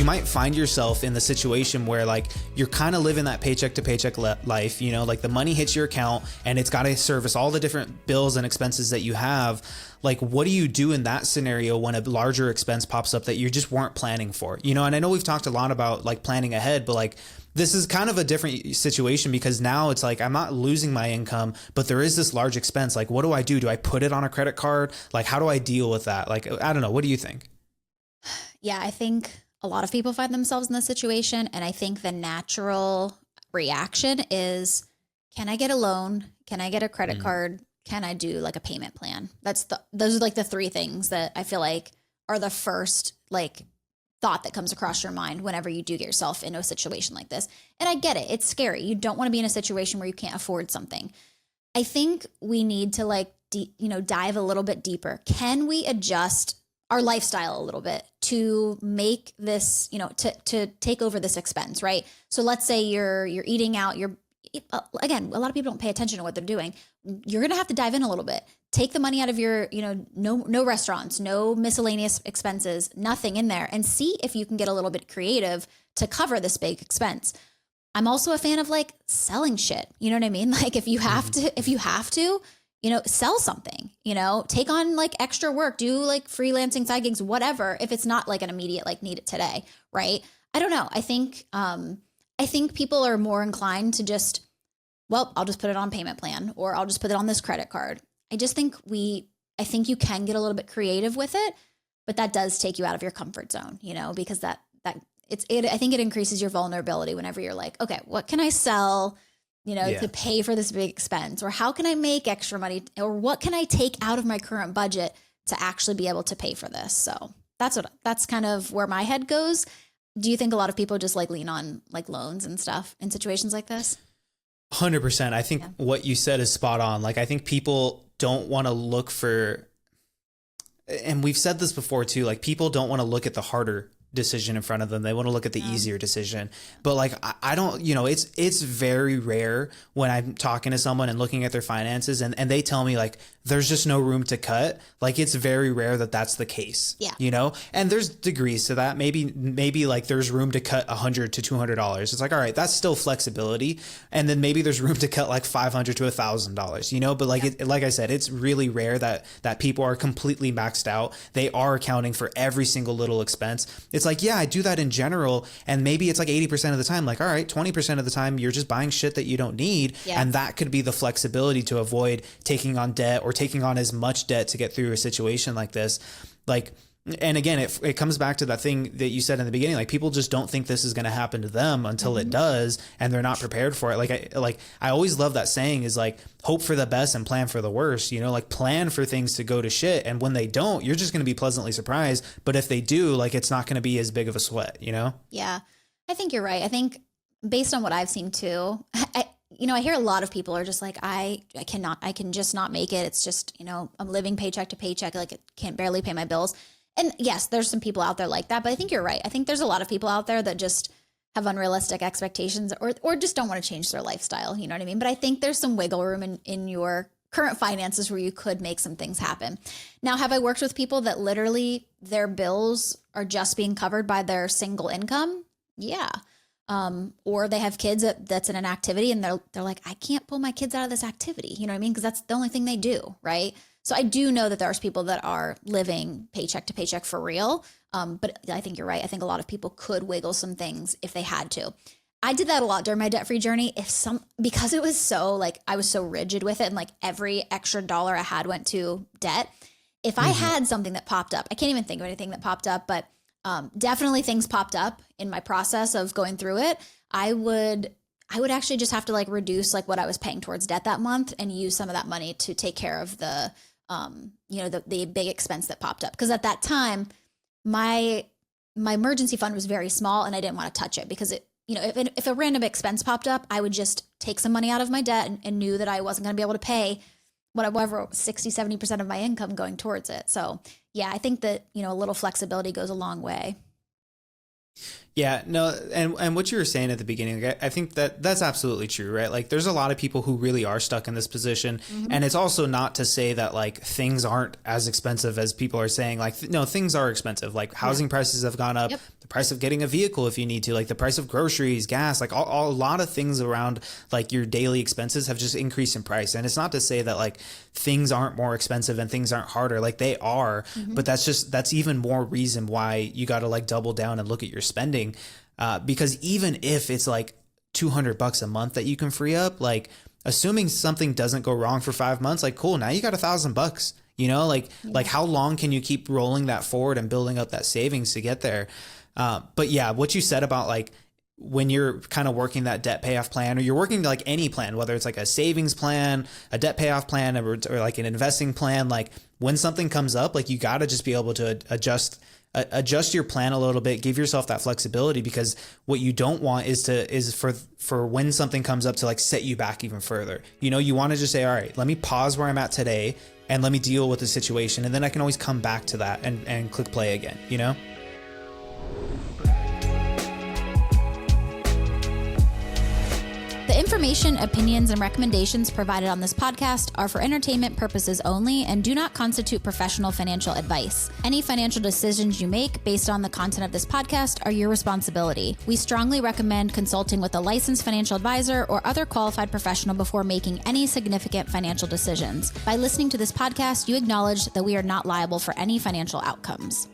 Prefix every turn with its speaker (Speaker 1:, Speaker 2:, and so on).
Speaker 1: you might find yourself in the situation where like you're kind of living that paycheck to paycheck life, you know, like the money hits your account and it's got to service all the different bills and expenses that you have. Like, what do you do in that scenario when a larger expense pops up that you just weren't planning for, you know? And I know we've talked a lot about like planning ahead, but like this is kind of a different situation because now it's like I'm not losing my income, but there is this large expense. Like, what do I do? Do I put it on a credit card? Like, how do I deal with that? Like, I don't know. What do you think?
Speaker 2: Yeah, I think a lot of people find themselves in this situation. And I think the natural reaction is, can I get a loan? Can I get a credit card? Can I do like a payment plan? Those are like the three things that I feel like are the first like thought that comes across your mind whenever you do get yourself into a situation like this. And I get it. It's scary. You don't want to be in a situation where you can't afford something. I think we need to like, dive a little bit deeper. Can we adjust our lifestyle a little bit to make this, to take over this expense, right? So let's say you're eating out, again, a lot of people don't pay attention to what they're doing. You're going to have to dive in a little bit. Take the money out of your, no restaurants, no miscellaneous expenses, nothing in there, and see if you can get a little bit creative to cover this big expense. I'm also a fan of like selling shit. You know what I mean? Like if you have to, sell something, take on like extra work, do like freelancing side gigs, whatever, if it's not like an immediate, like need it today. Right. I don't know. I think people are more inclined to just, well, I'll just put it on payment plan or I'll just put it on this credit card. I think you can get a little bit creative with it, but that does take you out of your comfort zone, because I think it increases your vulnerability whenever you're like, okay, what can I sell, to pay for this big expense, or how can I make extra money, or what can I take out of my current budget to actually be able to pay for this? So that's kind of where my head goes. Do you think a lot of people just like lean on like loans and stuff in situations like this?
Speaker 1: 100%. I think what you said is spot on. Like, I think people don't want to look for, and we've said this before too, like people don't want to look at the harder decision in front of them. They want to look at the easier decision. But like, I don't, it's very rare when I'm talking to someone and looking at their finances and they tell me like, there's just no room to cut. Like, it's very rare that that's the case, and there's degrees to that. Maybe like there's room to cut $100 to $200. It's like, all right, that's still flexibility. And then maybe there's room to cut like $500 to $1,000, but like, like I said, it's really rare that people are completely maxed out. They are accounting for every single little expense. It's like, yeah, I do that in general. And maybe it's like 80% of the time, like, all right, 20% of the time you're just buying shit that you don't need. Yeah. And that could be the flexibility to avoid taking on debt or taking on as much debt to get through a situation like this. Like, and again, it comes back to that thing that you said in the beginning, like people just don't think this is going to happen to them until it does. And they're not prepared for it. I always love that saying is like, hope for the best and plan for the worst, like plan for things to go to shit. And when they don't, you're just going to be pleasantly surprised. But if they do, like, it's not going to be as big of a sweat,
Speaker 2: Yeah, I think you're right. I think based on what I've seen too, I hear a lot of people are just like, I can just not make it. It's just, I'm living paycheck to paycheck. Like, I can't barely pay my bills. And yes, there's some people out there like that, but I think you're right. I think there's a lot of people out there that just have unrealistic expectations or just don't want to change their lifestyle. You know what I mean? But I think there's some wiggle room in your current finances where you could make some things happen. Now, have I worked with people that literally their bills are just being covered by their single income? Yeah. Or they have kids that's in an activity and they're like, I can't pull my kids out of this activity. You know what I mean? Because that's the only thing they do. Right. So I do know that there's people that are living paycheck to paycheck for real. But I think you're right. I think a lot of people could wiggle some things if they had to. I did that a lot during my debt-free journey. Because it was so like, I was so rigid with it and like every extra dollar I had went to debt. If I had something that popped up, I can't even think of anything that popped up, but definitely things popped up in my process of going through it. I would actually just have to like reduce like what I was paying towards debt that month and use some of that money to take care of the big expense that popped up. Because at that time, my emergency fund was very small and I didn't want to touch it because if a random expense popped up, I would just take some money out of my debt and knew that I wasn't going to be able to pay whatever 60-70% of my income going towards it. So yeah, I think that, a little flexibility goes a long way.
Speaker 1: Yeah, no, and what you were saying at the beginning, I think that's absolutely true, right? Like there's a lot of people who really are stuck in this position. And it's also not to say that like things aren't as expensive as people are saying. Like, no, things are expensive. Like housing prices have gone up, the price of getting a vehicle if you need to, like the price of groceries, gas, like a lot of things around like your daily expenses have just increased in price. And it's not to say that like things aren't more expensive and things aren't harder, like they are, but that's even more reason why you got to like double down and look at your spending. Because even if it's like $200 a month that you can free up, like assuming something doesn't go wrong for 5 months, like cool, now you got $1,000, you know, like how long can you keep rolling that forward and building up that savings to get there? But yeah, what you said about like when you're kind of working that debt payoff plan, or you're working like any plan, whether it's like a savings plan, a debt payoff plan, or like an investing plan, like when something comes up, like you got to just be able to adjust your plan a little bit, give yourself that flexibility, because what you don't want is for when something comes up to like set you back even further. You know, you want to just say, all right, let me pause where I'm at today and let me deal with the situation. And then I can always come back to that and click play again, you know?
Speaker 2: The information, opinions, and recommendations provided on this podcast are for entertainment purposes only and do not constitute professional financial advice. Any financial decisions you make based on the content of this podcast are your responsibility. We strongly recommend consulting with a licensed financial advisor or other qualified professional before making any significant financial decisions. By listening to this podcast, you acknowledge that we are not liable for any financial outcomes.